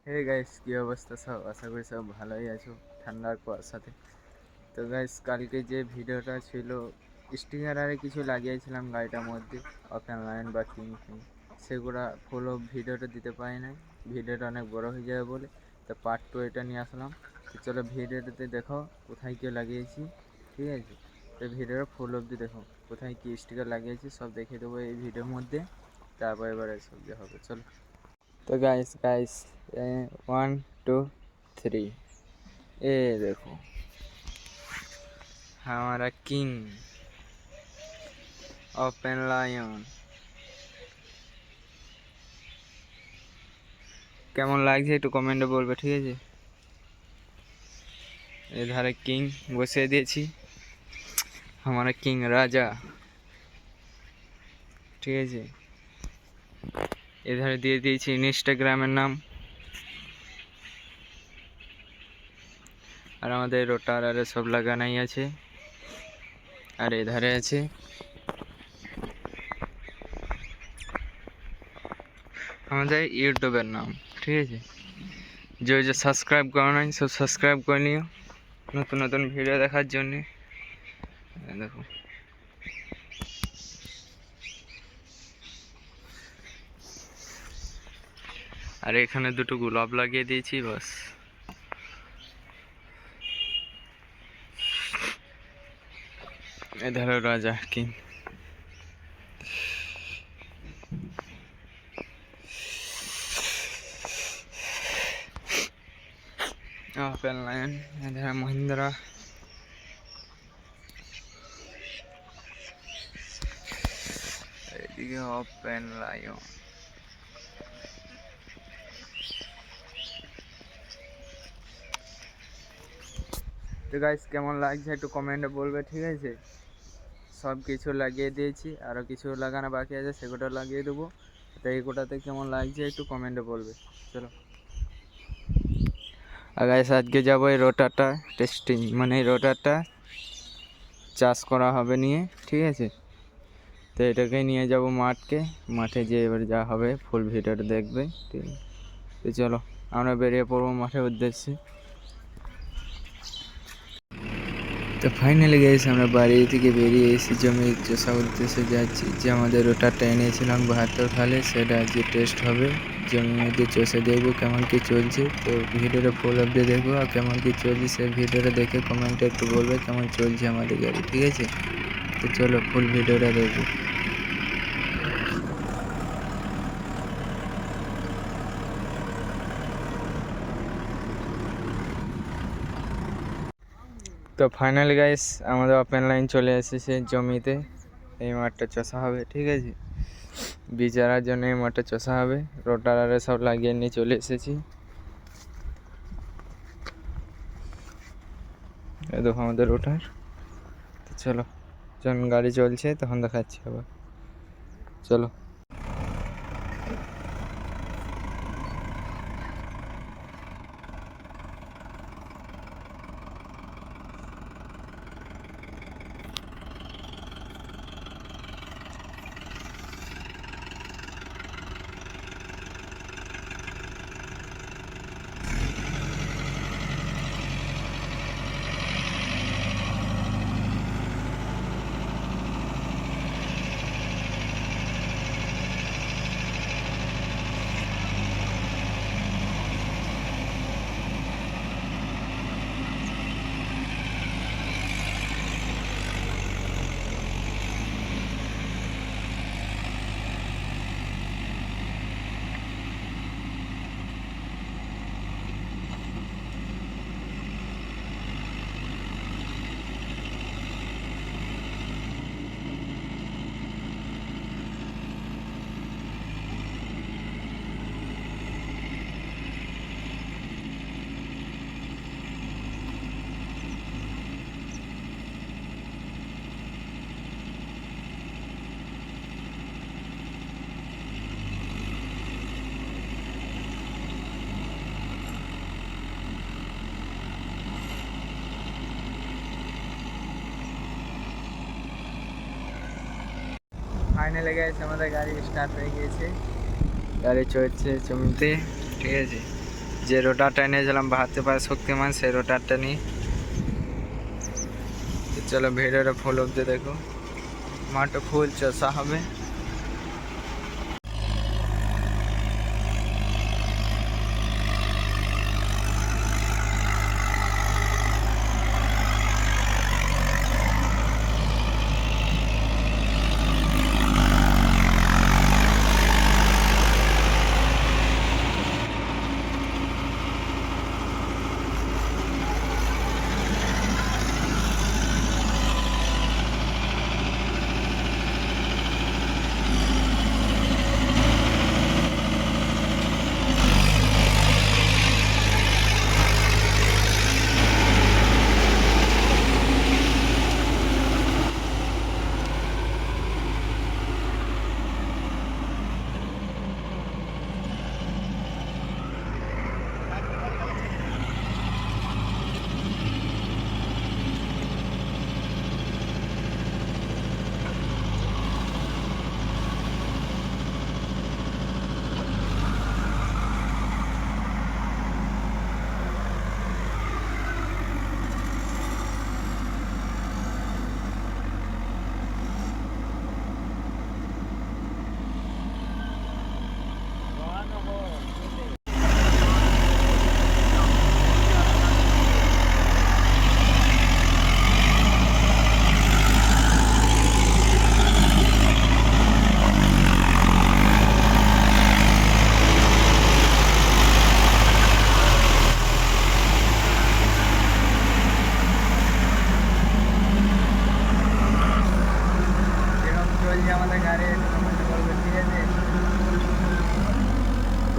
Hey guys, কি অবস্থা সব? আশা করি সব ভালোই আছো ঠান্ডার সাথে। তো গাইস, কালকে যে ভিডিওটা ছিল, স্টিকার আরে কিছু লাগিয়েছিলাম গাড়িটার মধ্যে, ওপেন লাইন বা কিং ফিং, সেগুলো ফুল ভিডিওটা দিতে পারি নাই। ভিডিওটা অনেক বড় হয়ে যাবে বলে তো পার্ট টু এটা নিয়ে আসলাম। তো চলো ভিডিওটাতে দেখো কোথায় কী লাগিয়েছি, ঠিক আছে? তো ভিডিওটা ফুল অবধি দেখো, কোথায় কী স্টিকার লাগিয়েছি সব দেখিয়ে দেবো এই ভিডিওর মধ্যে। তারপর এবারে সব যে হবে, চলো। तो गाइस गाइस 1 2 3, ये देखो हमारा किंग ओपन लायन। কেমন লাগছে একটু কমেন্টে বলবে, ঠিক আছে? এধারে কিং বসিয়ে দিয়েছি, हमारा किंग राजा, ঠিক আছে। এধারে দিয়ে দিয়েছি ইনস্টাগ্রামের নাম, আর আমাদের রোটার আর সব লাগানাই আছে। আর এধারে আছে আমাদের ইউটিউবের নাম, ঠিক আছে। যে সাবস্ক্রাইব করো নাই সব সাবস্ক্রাইব করে নিও নতুন নতুন ভিডিও দেখার জন্যে। দেখো, আর এখানে দুটো গোলাপ লাগিয়ে দিয়েছি বাস। এধারে রাজা কিং। ওপেন লায়ন, এধারে মহিন্দ্রা, এদিকে ওপেন লায়ন। তো গাইস, কেমন লাগছে একটু কমেন্টে বলবে, ঠিক আছে। সব কিছু লাগিয়ে দিয়েছি, আরও কিছু লাগানো বাকি আছে, সেগুলো লাগিয়ে দেবো। তো এইগুলোতে কেমন লাগছে একটু কমেন্টে বলবে, চলো। আর গাইস, আজকে যাবো এই রোটারটা টেস্টিং, মানে এই রোটারটা চাষ করা হবে নিয়ে, ঠিক আছে। তো এটাকে নিয়ে যাব মাঠে যেয়ে এবার যা হবে ফুল ভিডিওটা দেখবে, ঠিক আছে। তো চলো আমরা বেরিয়ে পড়বো মাঠের উদ্দেশ্যে। তো ফাইনালি গাইস, আমরা বাড়ি থেকে বেরিয়ে এসে জমি চষা উদ্দেশ্যে যাচ্ছি। যে আমাদের রোটারটা এনেছিলাম 72 খালে, সেটা আজকে টেস্ট হবে। জমির মধ্যে চষে দেখবো কেমন কী চলছে। তো ভিডিওটা ফুল অবধি দেখবো, আর কেমন কী চলছে সেই ভিডিওটা দেখে কমেন্টে একটু বলবে কেমন চলছে আমাদের গাড়ি, ঠিক আছে। তো চলো ফুল ভিডিওটা দেখবো। তো ফাইনালি গাইস, আমাদের ওপেন লাইন চলে এসেছে জমিতে। এই মাঠটা চষা হবে, ঠিক আছে। বিচারার জন্য এই মাঠটা চষা হবে। রোটার আরে সব লাগিয়ে নিয়ে চলে এসেছি। এই দেখো আমাদের রোটার। তো চলো, যখন গাড়ি চলছে তখন দেখাচ্ছি আবার, চলো। ফাইনালি গাইস, আমাদের গাড়ি স্টার্ট হয়ে গিয়েছে। গাড়ি চলছে জমিতে, ঠিক আছে। যে রোটারটা এনেছিলাম বাহাতে পারে শক্তিমান, সেই রোটারটা নিয়ে। চলো ভিডিওটা ফুল অবধি দেখো, মাঠটা ফুল চষা হবে।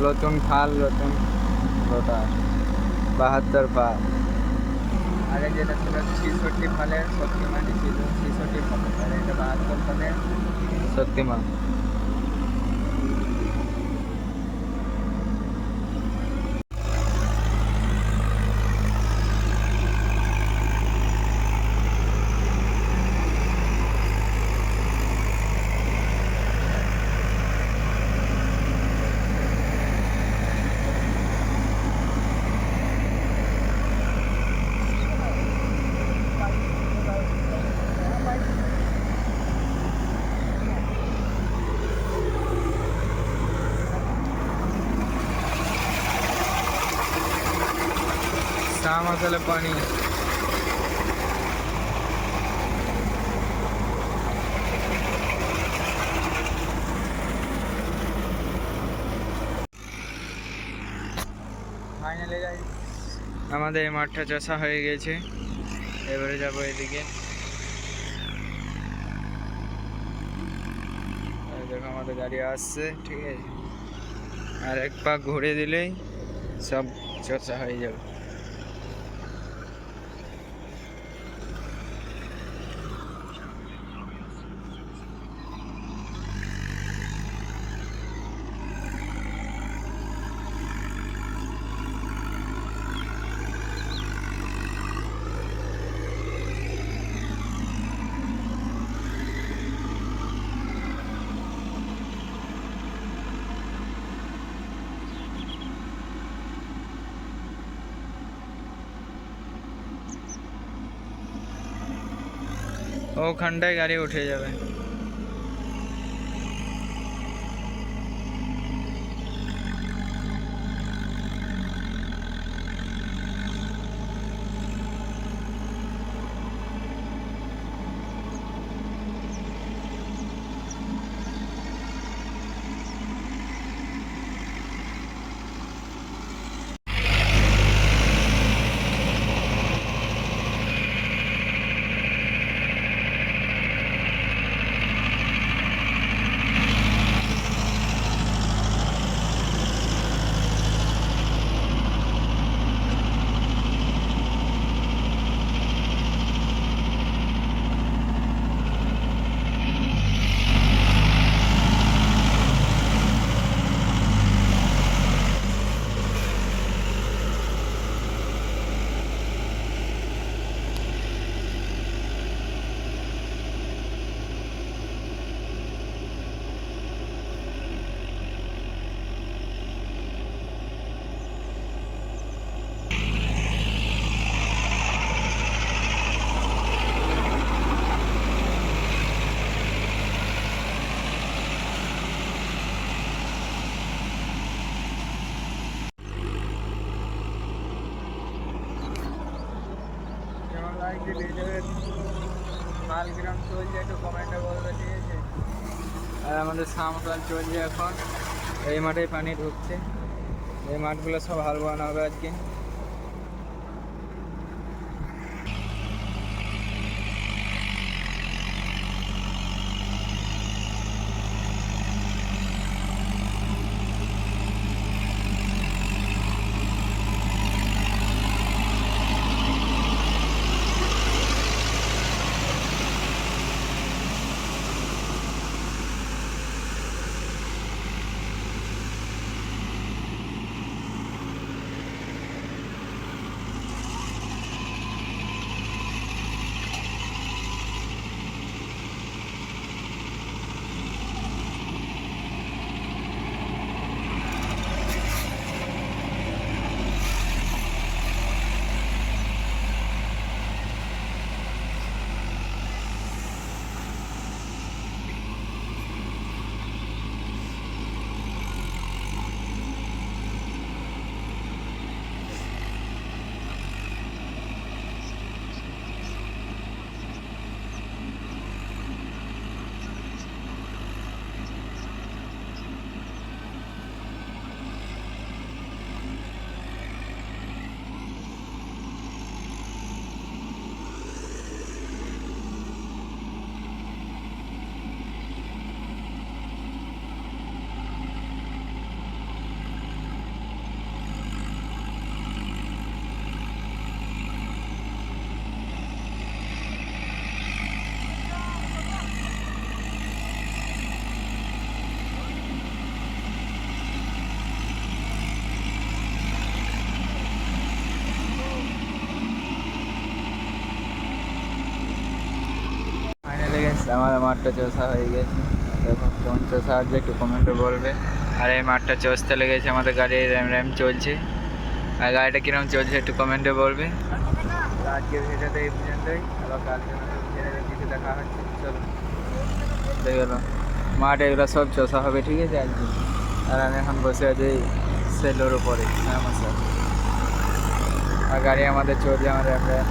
নতুন ফাল, নতুন রোটার 72 পা। আগে যেটা ছিল 66 ফালের শক্তিমানই ছিল, 66 ফালের, আর এটা 72 ফালের শক্তিমান। शाम असले पानी ফাইনালি গাইস আমাদের এই মাঠটা চাষা হয়ে গেছে। এবারে যাবো এদিকে। দেখো আমাদের গাড়ি আসছে, ঠিক আছে, আর এক পাক ঘুরে দিলেই সব চাষা হয়ে যাবে। ওখানটায় গাড়ি উঠে যাবে। লাগছে ভিডিওর মাল কিরম চলছে একটু কমেন্টে বলবে, ঠিক আছে। আর আমাদের সামকাল চলছে এখন, এই মাঠে পানি ঢুকছে, এই মাঠগুলো সব হাল বানানো হবে আজকে। ফাইনালি গেছে আমাদের মাঠটা চষা হয়ে গেছে। দেখো কেমন চষা হচ্ছে একটু কমেন্টে বলবে। আর এই মাঠটা চষতে লেগেছে, আমাদের গাড়ি র্যাম র্যাম চলছে। আর গাড়িটা কিরকম চলছে একটু কমেন্টে বলবে। আজকের ভিডিওতে এই পর্যন্তই, আবার কালকে কিছু দেখা হচ্ছে। চলো দেখে গেলো মাঠ এগুলো সব চষা হবে, ঠিক আছে আজকে। আর আমি এখন বসে আছি সেলোর উপরে, আর গাড়ি আমাদের চলছে, আমার র্যাম র্যাম।